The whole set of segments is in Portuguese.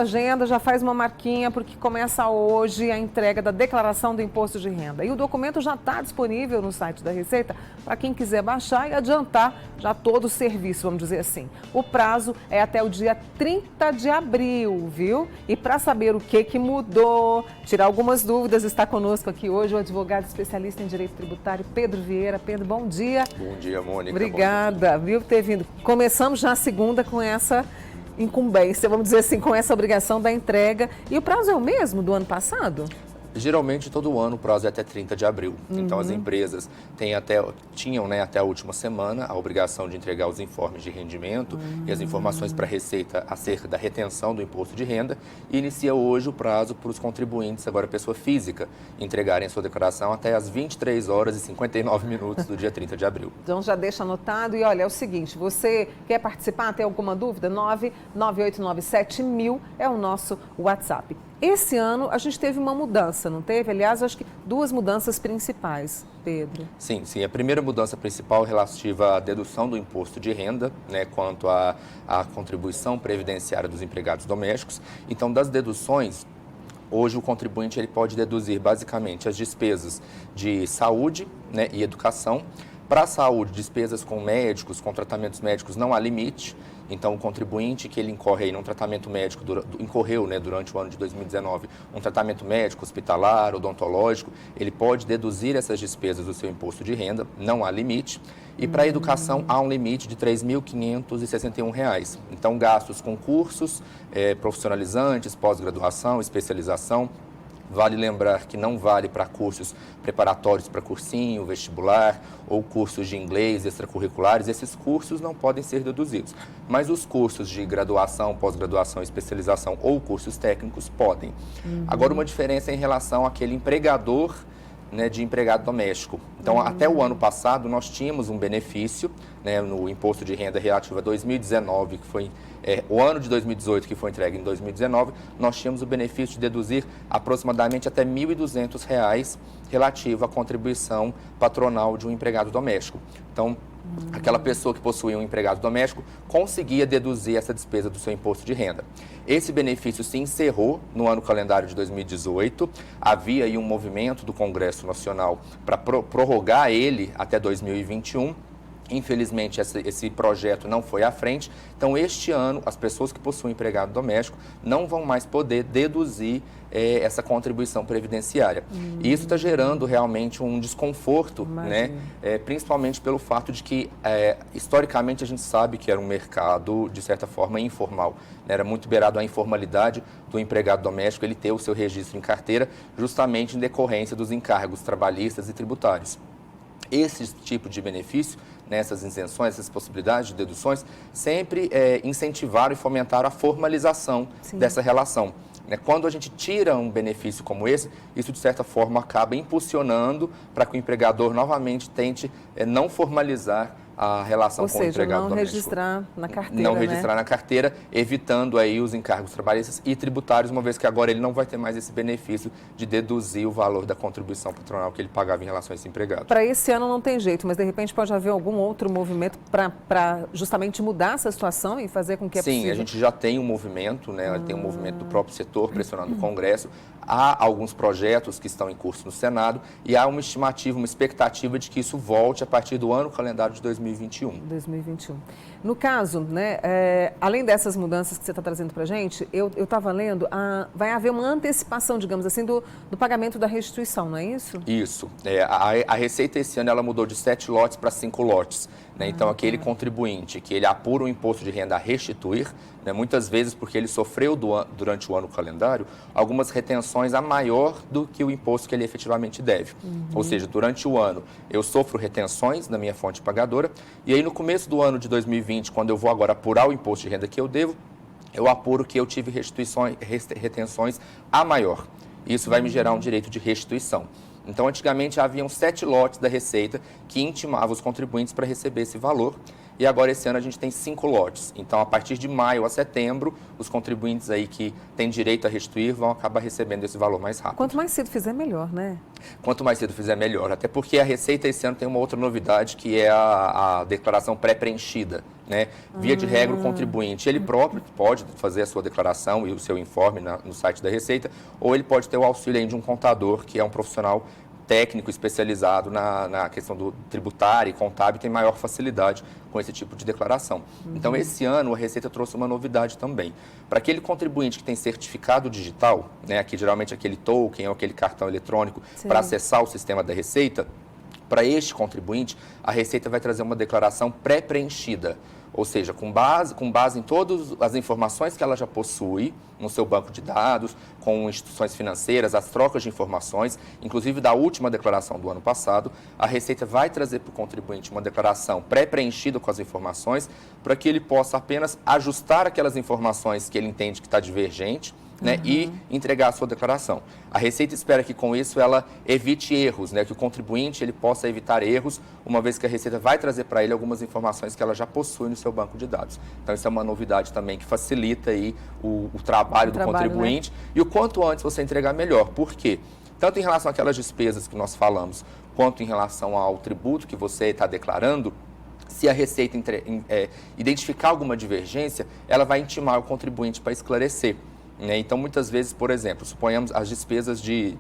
Agenda, já faz uma marquinha, porque começa hoje a entrega da declaração do imposto de renda. E o documento já está disponível no site da Receita para quem quiser baixar e adiantar já todo o serviço, vamos dizer assim. O prazo é até o dia 30 de abril, viu? E para saber o que mudou, tirar algumas dúvidas, está conosco aqui hoje o advogado especialista em direito tributário, Pedro Vieira. Pedro, bom dia. Bom dia, Mônica. Obrigada, viu, por ter vindo. Começamos já a segunda com essa incumbência, vamos dizer assim, com essa obrigação da entrega. E o prazo é o mesmo do ano passado? Geralmente, todo ano o prazo é até 30 de abril. Então, as empresas tinham até a última semana a obrigação de entregar os informes de rendimento e as informações para a Receita acerca da retenção do imposto de renda. E inicia hoje o prazo para os contribuintes, agora pessoa física, entregarem a sua declaração até às 23 horas e 59 minutos do dia 30 de abril. Então, já deixa anotado. E olha, é o seguinte, você quer participar, tem alguma dúvida? 99897.000 é o nosso WhatsApp. Esse ano a gente teve uma mudança, não teve? Aliás, acho que duas mudanças principais, Pedro. Sim. A primeira mudança principal é relativa à dedução do imposto de renda, quanto à contribuição previdenciária dos empregados domésticos. Então, das deduções, hoje o contribuinte ele pode deduzir basicamente as despesas de saúde e educação. Para a saúde, despesas com médicos, com tratamentos médicos, não há limite. Então, o contribuinte que ele incorre aí num tratamento médico, incorreu durante o ano de 2019, um tratamento médico, hospitalar, odontológico, ele pode deduzir essas despesas do seu imposto de renda, não há limite. E para a educação, há um limite de R$ 3.561. Então, gastos com cursos profissionalizantes, pós-graduação, especialização. Vale lembrar que não vale para cursos preparatórios para cursinho, vestibular ou cursos de inglês extracurriculares. Esses cursos não podem ser deduzidos. Mas os cursos de graduação, pós-graduação, especialização ou cursos técnicos podem. Agora, uma diferença em relação àquele empregador de empregado doméstico. Então, até o ano passado, nós tínhamos um benefício no imposto de renda relativo a 2019, que foi o ano de 2018, que foi entregue em 2019, nós tínhamos o benefício de deduzir aproximadamente até R$ 1.200 relativo à contribuição patronal de um empregado doméstico. Então, aquela pessoa que possuía um empregado doméstico conseguia deduzir essa despesa do seu imposto de renda. Esse benefício se encerrou no ano calendário de 2018. Havia aí um movimento do Congresso Nacional para prorrogar ele até 2021. Infelizmente, esse projeto não foi à frente. Então, este ano, as pessoas que possuem empregado doméstico não vão mais poder deduzir essa contribuição previdenciária. E isso está gerando realmente um desconforto, principalmente pelo fato de que, historicamente, a gente sabe que era um mercado, de certa forma, informal. Era muito beirado à informalidade do empregado doméstico, ele ter o seu registro em carteira, justamente em decorrência dos encargos trabalhistas e tributários. Esse tipo de benefício, essas isenções, essas possibilidades de deduções, sempre incentivaram e fomentaram a formalização dessa relação. Quando a gente tira um benefício como esse, isso de certa forma acaba impulsionando para que o empregador novamente tente não formalizar a relação com o empregado doméstico. Ou seja, não registrar na carteira, Não registrar na carteira, evitando aí os encargos trabalhistas e tributários, uma vez que agora ele não vai ter mais esse benefício de deduzir o valor da contribuição patronal que ele pagava em relação a esse empregado. Para esse ano não tem jeito, mas de repente pode haver algum outro movimento para justamente mudar essa situação e fazer com que Sim, a gente já tem um movimento, tem um movimento do próprio setor pressionando o Congresso. Há alguns projetos que estão em curso no Senado e há uma estimativa, uma expectativa de que isso volte a partir do ano calendário de 2021. No caso, além dessas mudanças que você está trazendo para a gente, eu estava lendo, vai haver uma antecipação, digamos assim, do pagamento da restituição, não é isso? Isso. A Receita esse ano ela mudou de 7 lotes para 5 lotes. Então, aquele contribuinte que ele apura o imposto de renda a restituir, muitas vezes porque ele sofreu durante o ano calendário algumas retenções a maior do que o imposto que ele efetivamente deve. Ou seja, durante o ano eu sofro retenções na minha fonte pagadora e aí no começo do ano de 2020, quando eu vou agora apurar o imposto de renda que eu devo, eu apuro que eu tive retenções a maior. Isso vai me gerar um direito de restituição. Então, antigamente, haviam 7 lotes da Receita que intimavam os contribuintes para receber esse valor. E agora, esse ano, a gente tem 5 lotes. Então, a partir de maio a setembro, os contribuintes aí que têm direito a restituir vão acabar recebendo esse valor mais rápido. Quanto mais cedo fizer, melhor, né? Quanto mais cedo fizer, melhor. Até porque a Receita esse ano tem uma outra novidade, que é a declaração pré-preenchida. né? Via de regra, o contribuinte, ele próprio pode fazer a sua declaração e o seu informe no site da Receita, ou ele pode ter o auxílio aí de um contador, que é um profissional técnico especializado na questão do tributário e contábil, tem maior facilidade com esse tipo de declaração. Então, esse ano, a Receita trouxe uma novidade também. Para aquele contribuinte que tem certificado digital, né, aqui geralmente aquele token ou aquele cartão eletrônico, para acessar o sistema da Receita, para este contribuinte, a Receita vai trazer uma declaração pré-preenchida, ou seja, com base em todas as informações que ela já possui no seu banco de dados, com instituições financeiras, as trocas de informações, inclusive da última declaração do ano passado, a Receita vai trazer para o contribuinte uma declaração pré-preenchida com as informações, para que ele possa apenas ajustar aquelas informações que ele entende que está divergente, né, e entregar a sua declaração. A Receita espera que com isso ela evite erros, né, que o contribuinte ele possa evitar erros, uma vez que a Receita vai trazer para ele algumas informações que ela já possui no seu banco de dados. Então isso é uma novidade também que facilita aí o trabalho do contribuinte, né? E o quanto antes você entregar melhor. Por quê? Tanto em relação àquelas despesas que nós falamos, quanto em relação ao tributo que você está declarando, se a Receita identificar alguma divergência, ela vai intimar o contribuinte para esclarecer. Então, muitas vezes, por exemplo, suponhamos as despesas de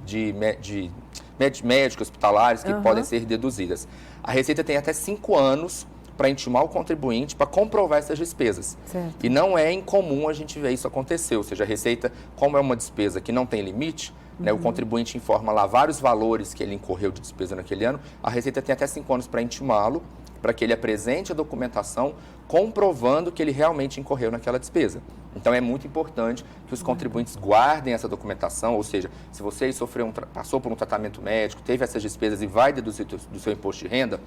médicos hospitalares que podem ser deduzidas. A Receita tem até 5 anos para intimar o contribuinte para comprovar essas despesas. Certo. E não é incomum a gente ver isso acontecer. Ou seja, a Receita, como é uma despesa que não tem limite, né, o contribuinte informa lá vários valores que ele incorreu de despesa naquele ano, a Receita tem até 5 anos para intimá-lo, para que ele apresente a documentação comprovando que ele realmente incorreu naquela despesa. Então, é muito importante que os contribuintes guardem essa documentação, ou seja, se você passou por um tratamento médico, teve essas despesas e vai deduzir do seu imposto de renda,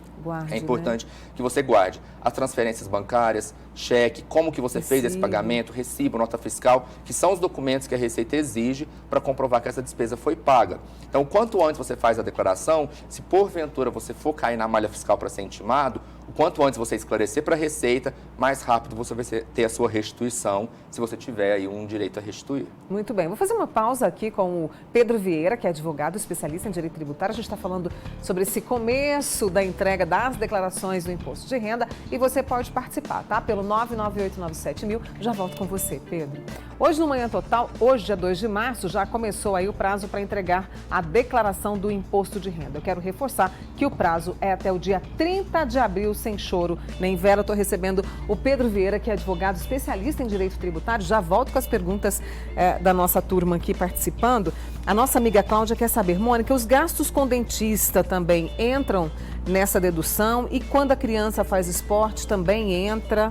é importante que você guarde as transferências bancárias, cheque, como que você fez esse pagamento, recibo, nota fiscal, que são os documentos que a Receita exige para comprovar que essa despesa foi paga. Então, quanto antes você faz a declaração, se porventura você for cair na malha fiscal para ser intimado, o quanto antes você esclarecer para a Receita, mais rápido você vai ter a sua restituição, se você tiver aí um direito a restituir. Muito bem, vou fazer uma pausa aqui com o Pedro Vieira, que é advogado especialista em direito tributário. A gente está falando sobre esse começo da entrega das declarações do imposto de renda e você pode participar, tá? Pelo 99897.000. Já volto com você, Pedro. Hoje no Manhã Total, hoje dia 2 de março, já começou aí o prazo para entregar a declaração do imposto de renda. Eu quero reforçar que o prazo é até o dia 30 de abril, sem choro nem vela. Estou recebendo o Pedro Vieira, que é advogado especialista em direito tributário. Já volto com as perguntas da nossa turma aqui participando. A nossa amiga Cláudia quer saber, Mônica, os gastos com dentista também entram nessa dedução? E quando a criança faz esporte, também entra?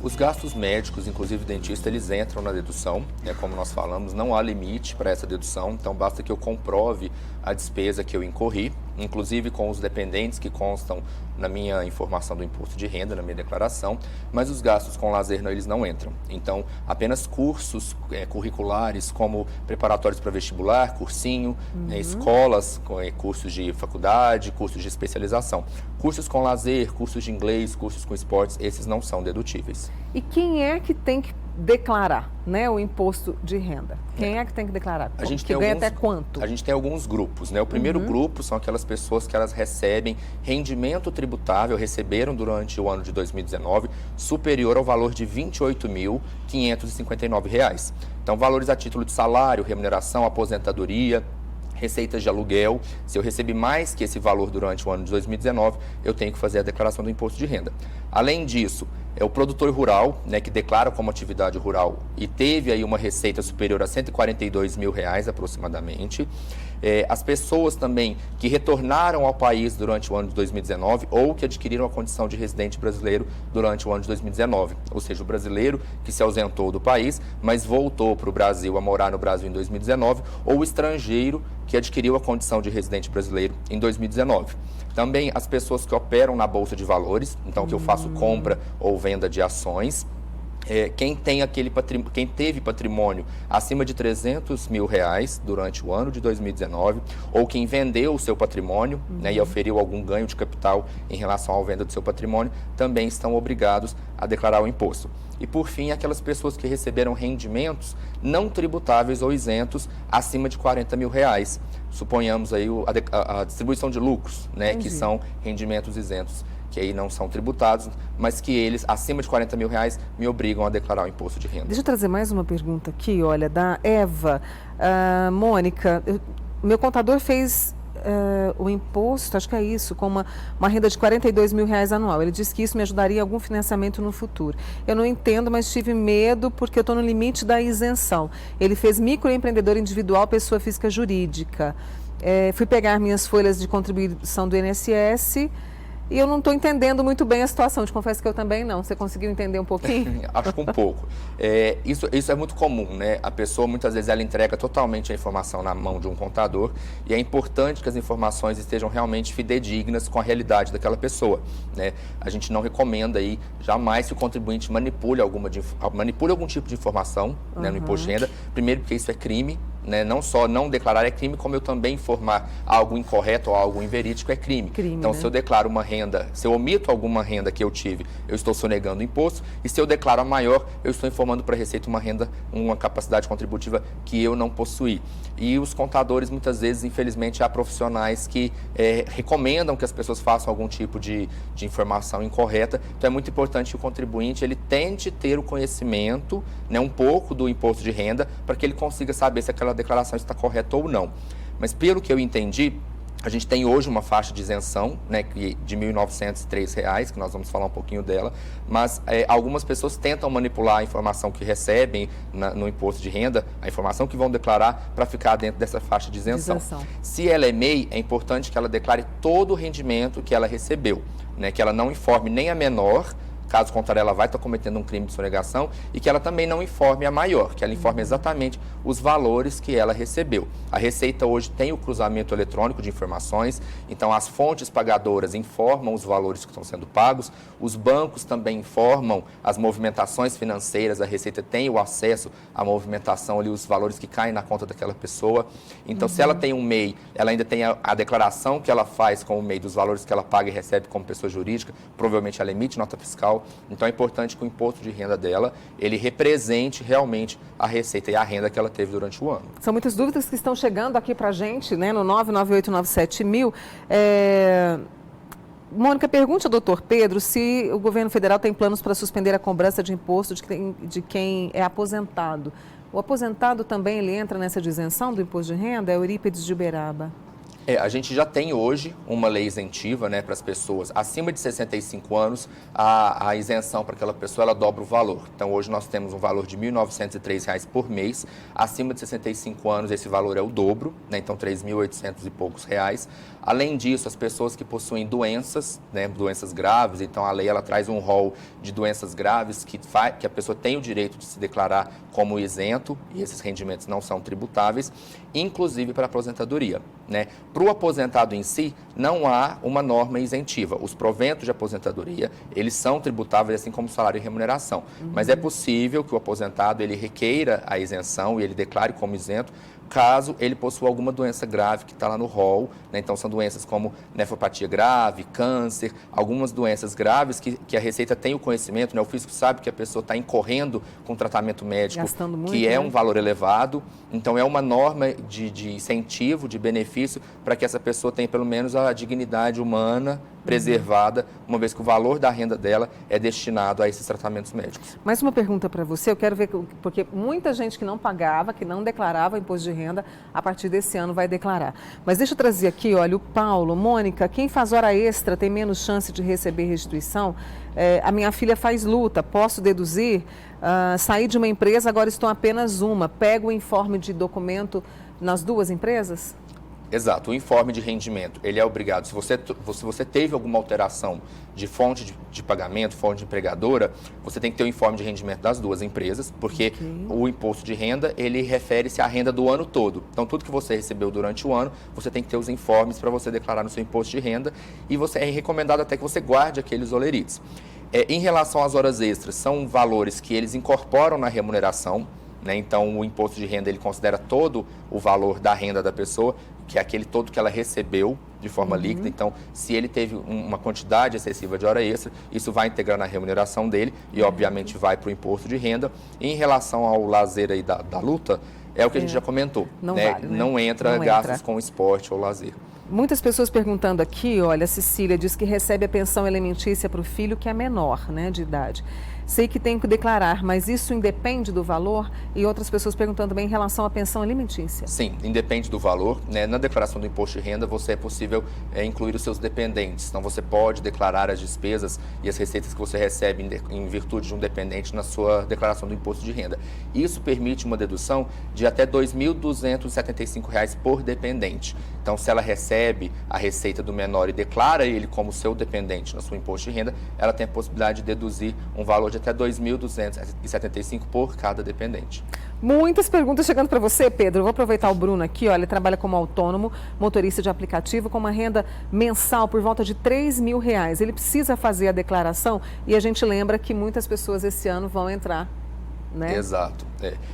Os gastos médicos, inclusive dentista, eles entram na dedução, né? Como nós falamos, não há limite para essa dedução, então basta que eu comprove a despesa que eu incorri, inclusive com os dependentes que constam na minha informação do imposto de renda, na minha declaração, mas os gastos com lazer eles não entram. Então, apenas cursos curriculares, como preparatórios para vestibular, cursinho, escolas, cursos de faculdade, cursos de especialização. Cursos com lazer, cursos de inglês, cursos com esportes, esses não são dedutíveis. E quem é que tem que declarar, né, o imposto de renda? Quem é que tem que declarar? A gente ganha até quanto? A gente tem alguns grupos, né? O primeiro grupo são aquelas pessoas que elas recebem rendimento tributável, receberam durante o ano de 2019, superior ao valor de R$ 28.559. Então, valores a título de salário, remuneração, aposentadoria, receitas de aluguel. Se eu recebi mais que esse valor durante o ano de 2019, eu tenho que fazer a declaração do imposto de renda. Além disso, é o produtor rural, né, que declara como atividade rural e teve aí uma receita superior a R$ 142 mil aproximadamente. As pessoas também que retornaram ao país durante o ano de 2019 ou que adquiriram a condição de residente brasileiro durante o ano de 2019. Ou seja, o brasileiro que se ausentou do país, mas voltou para o Brasil a morar no Brasil em 2019, ou o estrangeiro que adquiriu a condição de residente brasileiro em 2019. Também as pessoas que operam na Bolsa de Valores, então que eu faço compra ou venda de ações. Quem teve patrimônio acima de R$ 300 mil durante o ano de 2019, ou quem vendeu o seu patrimônio, né, e oferiu algum ganho de capital em relação à venda do seu patrimônio, também estão obrigados a declarar o imposto. E, por fim, aquelas pessoas que receberam rendimentos não tributáveis ou isentos acima de R$ 40 mil. Suponhamos aí a distribuição de lucros, né, que são rendimentos isentos que aí não são tributados, mas que eles, acima de R$ 40.000, me obrigam a declarar o imposto de renda. Deixa eu trazer mais uma pergunta aqui, olha, da Eva. Mônica, meu contador fez o imposto, acho que é isso, com uma renda de R$ 42.000 anual. Ele disse que isso me ajudaria em algum financiamento no futuro. Eu não entendo, mas tive medo porque eu estou no limite da isenção. Ele fez microempreendedor individual, pessoa física jurídica. Fui pegar minhas folhas de contribuição do INSS e eu não estou entendendo muito bem a situação. Te confesso que eu também não. Você conseguiu entender um pouquinho? Acho que um pouco. Isso é muito comum, né? A pessoa, muitas vezes, ela entrega totalmente a informação na mão de um contador e é importante que as informações estejam realmente fidedignas com a realidade daquela pessoa, né? A gente não recomenda aí jamais que o contribuinte manipule algum tipo de informação, né, no imposto de renda. Primeiro, porque isso é crime. Né? Não só não declarar é crime, como eu também informar algo incorreto ou algo inverídico é crime. Então, né? Se eu declaro uma renda, se eu omito alguma renda que eu tive, eu estou sonegando o imposto, e se eu declaro a maior, eu estou informando para a Receita uma renda, uma capacidade contributiva que eu não possuí. E os contadores, muitas vezes, infelizmente, há profissionais que recomendam que as pessoas façam algum tipo de informação incorreta. Então, é muito importante que o contribuinte ele tente ter o conhecimento, né, um pouco do imposto de renda, para que ele consiga saber se aquela declaração está correta ou não. Mas pelo que eu entendi, a gente tem hoje uma faixa de isenção, né, de R$ 1.903, que nós vamos falar um pouquinho dela, mas algumas pessoas tentam manipular a informação que recebem no imposto de renda, a informação que vão declarar para ficar dentro dessa faixa de isenção. Se ela é MEI, é importante que ela declare todo o rendimento que ela recebeu, né, que ela não informe nem a menor. Caso contrário, ela vai estar cometendo um crime de sonegação, e que ela também não informe a maior, que ela informe exatamente os valores que ela recebeu. A Receita hoje tem o cruzamento eletrônico de informações, então as fontes pagadoras informam os valores que estão sendo pagos, os bancos também informam as movimentações financeiras, a Receita tem o acesso à movimentação ali, os valores que caem na conta daquela pessoa. Então, se ela tem um MEI, ela ainda tem a declaração que ela faz com o MEI dos valores que ela paga e recebe como pessoa jurídica, provavelmente ela emite nota fiscal. Então, é importante que o imposto de renda dela, ele represente realmente a receita e a renda que ela teve durante o ano. São muitas dúvidas que estão chegando aqui para a gente, né, no 99897.000. Mônica, pergunte ao doutor Pedro se o governo federal tem planos para suspender a cobrança de imposto de quem é aposentado. O aposentado também ele entra nessa isenção do imposto de renda? É Eurípides de Uberaba. A gente já tem hoje uma lei isentiva, né, para as pessoas acima de 65 anos, a isenção para aquela pessoa, ela dobra o valor. Então, hoje nós temos um valor de R$ 1.903 por mês. Acima de 65 anos, esse valor é o dobro, né, então R$ 3.800 e poucos reais. Além disso, as pessoas que possuem doenças, né, doenças graves, então a lei ela traz um rol de doenças graves que a pessoa tem o direito de se declarar como isento, e esses rendimentos não são tributáveis, inclusive para a aposentadoria, né? Para o aposentado em si, não há uma norma isentiva. Os proventos de aposentadoria, eles são tributáveis, assim como salário e remuneração. Mas é possível que o aposentado ele requeira a isenção e ele declare como isento, caso ele possua alguma doença grave que está lá no rol, né? Então, são doenças como nefropatia grave, câncer, algumas doenças graves que a Receita tem o conhecimento, né? O fisco sabe que a pessoa está incorrendo com tratamento médico, muito, que é um valor elevado. Então, é uma norma de incentivo, de benefício, para que essa pessoa tenha pelo menos a dignidade humana preservada, uma vez que o valor da renda dela é destinado a esses tratamentos médicos. Mais uma pergunta para você, eu quero ver, porque muita gente que não pagava, que não declarava imposto de renda, a partir desse ano vai declarar. Mas deixa eu trazer aqui, olha, o Paulo, Mônica, quem faz hora extra tem menos chance de receber restituição? A minha filha faz luta, posso deduzir? Saí de uma empresa, agora estou apenas uma. Pego o informe de documento nas duas empresas? Exato, o informe de rendimento, ele é obrigado, se você teve alguma alteração de fonte de pagamento, fonte empregadora, você tem que ter o informe de rendimento das duas empresas, porque o imposto de renda, ele refere-se à renda do ano todo. Então, tudo que você recebeu durante o ano, você tem que ter os informes para você declarar no seu imposto de renda, e é recomendado até que você guarde aqueles olerites. Em relação às horas extras, são valores que eles incorporam na remuneração, né? Então, o imposto de renda, ele considera todo o valor da renda da pessoa, que é aquele todo que ela recebeu de forma líquida. Então, se ele teve uma quantidade excessiva de hora extra, isso vai integrar na remuneração dele e, obviamente, vai para o imposto de renda. E em relação ao lazer aí da luta, é o que a gente já comentou. Não entra gastos com esporte ou lazer. Muitas pessoas perguntando aqui, olha, a Cecília diz que recebe a pensão alimentícia para o filho que é menor, né, de idade. Sei que tenho que declarar, mas isso independe do valor? E outras pessoas perguntando também em relação à pensão alimentícia. Sim, independe do valor, né? Na declaração do imposto de renda, você é possível incluir os seus dependentes. Então, você pode declarar as despesas e as receitas que você recebe em virtude de um dependente na sua declaração do imposto de renda. Isso permite uma dedução de até R$ 2.275 por dependente. Então, se ela recebe a receita do menor e declara ele como seu dependente no seu imposto de renda, ela tem a possibilidade de deduzir um valor de até R$ 2.275 por cada dependente. Muitas perguntas chegando para você, Pedro. Eu vou aproveitar o Bruno aqui, olha, ele trabalha como autônomo, motorista de aplicativo, com uma renda mensal por volta de R$ 3.000. Ele precisa fazer a declaração e a gente lembra que muitas pessoas esse ano vão entrar, né? Exato.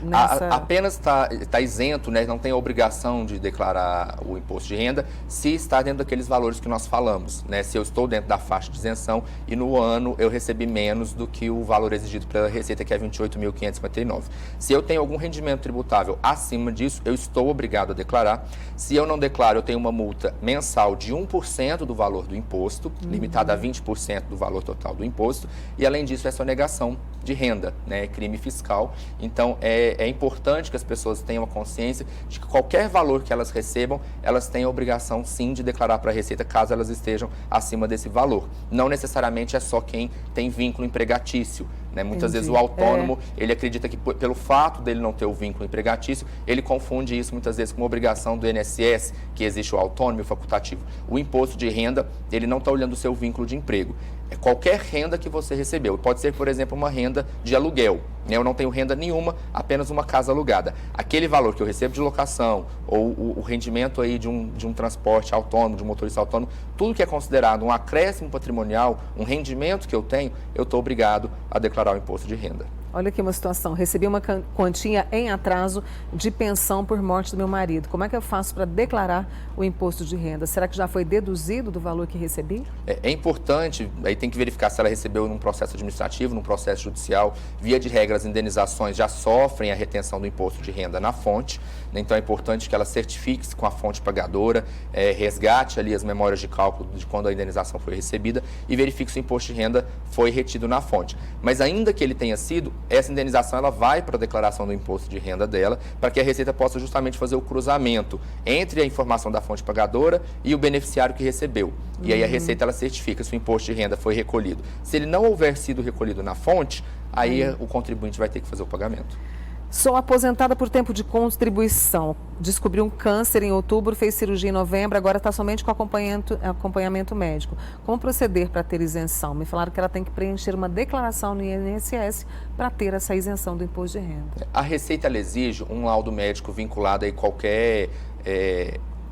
Nessa... Apenas está isento, né? Não tem a obrigação de declarar o imposto de renda se está dentro daqueles valores que nós falamos, né? Se eu estou dentro da faixa de isenção e no ano eu recebi menos do que o valor exigido pela Receita, que é R$ 28.559. Se eu tenho algum rendimento tributável acima disso, eu estou obrigado a declarar. Se eu não declaro, eu tenho uma multa mensal de 1% do valor do imposto, limitada a 20% do valor total do imposto, e além disso é sonegação de renda, né? Crime fiscal. Então, é importante que as pessoas tenham a consciência de que qualquer valor que elas recebam, elas têm a obrigação, sim, de declarar para a Receita, caso elas estejam acima desse valor. Não necessariamente é só quem tem vínculo empregatício, né? Muitas vezes o autônomo, ele acredita que pelo fato dele não ter o vínculo empregatício, ele confunde isso muitas vezes com uma obrigação do INSS, que existe o autônomo e o facultativo. O imposto de renda, ele não está olhando o seu vínculo de emprego. É qualquer renda que você recebeu. Pode ser, por exemplo, uma renda de aluguel, né? Eu não tenho renda nenhuma, apenas uma casa alugada. Aquele valor que eu recebo de locação ou o rendimento aí de um transporte autônomo, de um motorista autônomo, tudo que é considerado um acréscimo patrimonial, um rendimento que eu tenho, eu estou obrigado a declarar o imposto de renda. Olha aqui uma situação, recebi uma quantia em atraso de pensão por morte do meu marido. Como é que eu faço para declarar o imposto de renda? Será que já foi deduzido do valor que recebi? É importante, aí tem que verificar se ela recebeu num processo administrativo, num processo judicial. Via de regra, as indenizações já sofrem a retenção do imposto de renda na fonte, né? Então é importante que ela certifique-se com a fonte pagadora, resgate ali as memórias de cálculo de quando a indenização foi recebida e verifique se o imposto de renda foi retido na fonte. Mas ainda que ele tenha sido, essa indenização ela vai para a declaração do imposto de renda dela, para que a Receita possa justamente fazer o cruzamento entre a informação da fonte pagadora e o beneficiário que recebeu. E aí a Receita ela certifica se o imposto de renda foi recolhido. Se ele não houver sido recolhido na fonte, aí o contribuinte vai ter que fazer o pagamento. Sou aposentada por tempo de contribuição. Descobri um câncer em outubro, fez cirurgia em novembro, agora está somente com acompanhamento médico. Como proceder para ter isenção? Me falaram que ela tem que preencher uma declaração no INSS para ter essa isenção do imposto de renda. A Receita ela exige um laudo médico vinculado a qualquer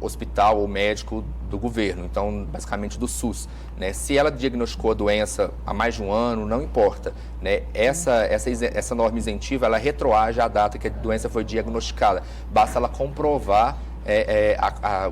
hospital ou médico do governo, então basicamente do SUS, né? Se ela diagnosticou a doença há mais de um ano, não importa, né? Essa norma isentiva, ela retroage à data que a doença foi diagnosticada, basta ela comprovar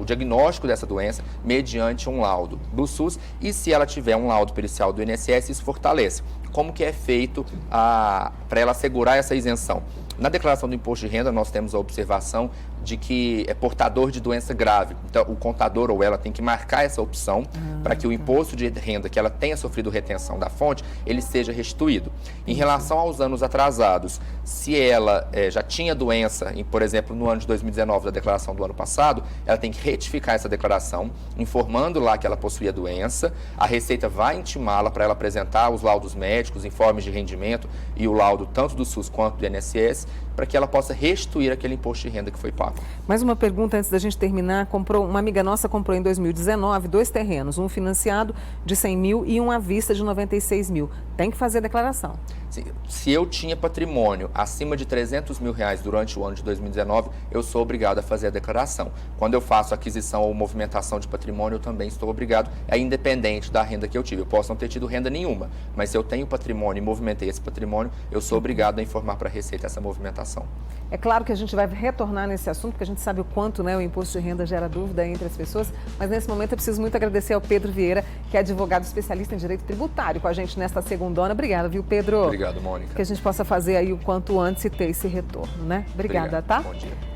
o diagnóstico dessa doença mediante um laudo do SUS, e se ela tiver um laudo pericial do INSS, isso fortalece. Como que é feito para ela assegurar essa isenção? Na declaração do imposto de renda, nós temos a observação de que é portador de doença grave. Então, o contador ou ela tem que marcar essa opção para que o imposto de renda que ela tenha sofrido retenção da fonte, ele seja restituído. Em relação aos anos atrasados, se ela já tinha doença, por exemplo, no ano de 2019, da declaração do ano passado, ela tem que retificar essa declaração, informando lá que ela possuía doença. A Receita vai intimá-la para ela apresentar os laudos médicos, informes de rendimento e o laudo tanto do SUS quanto do INSS, para que ela possa restituir aquele imposto de renda que foi pago. Mais uma pergunta antes da gente terminar. Uma amiga nossa comprou em 2019 2 terrenos, um financiado de 100 mil e um à vista de 96 mil. Tem que fazer a declaração. Sim, se eu tinha patrimônio acima de R$300 mil durante o ano de 2019, eu sou obrigado a fazer a declaração. Quando eu faço aquisição ou movimentação de patrimônio, eu também estou obrigado, independente da renda que eu tive. Eu posso não ter tido renda nenhuma, mas se eu tenho patrimônio e movimentei esse patrimônio, eu sou obrigado a informar para a Receita essa movimentação. É claro que a gente vai retornar nesse assunto, porque a gente sabe o quanto, né, o imposto de renda gera dúvida entre as pessoas, mas nesse momento eu preciso muito agradecer ao Pedro Vieira, que é advogado especialista em direito tributário, com a gente nesta segundona. Obrigada, viu, Pedro? Obrigado, Mônica. Que a gente possa fazer aí o quanto antes e ter esse retorno, né? Obrigada, Obrigado. tá? Bom dia.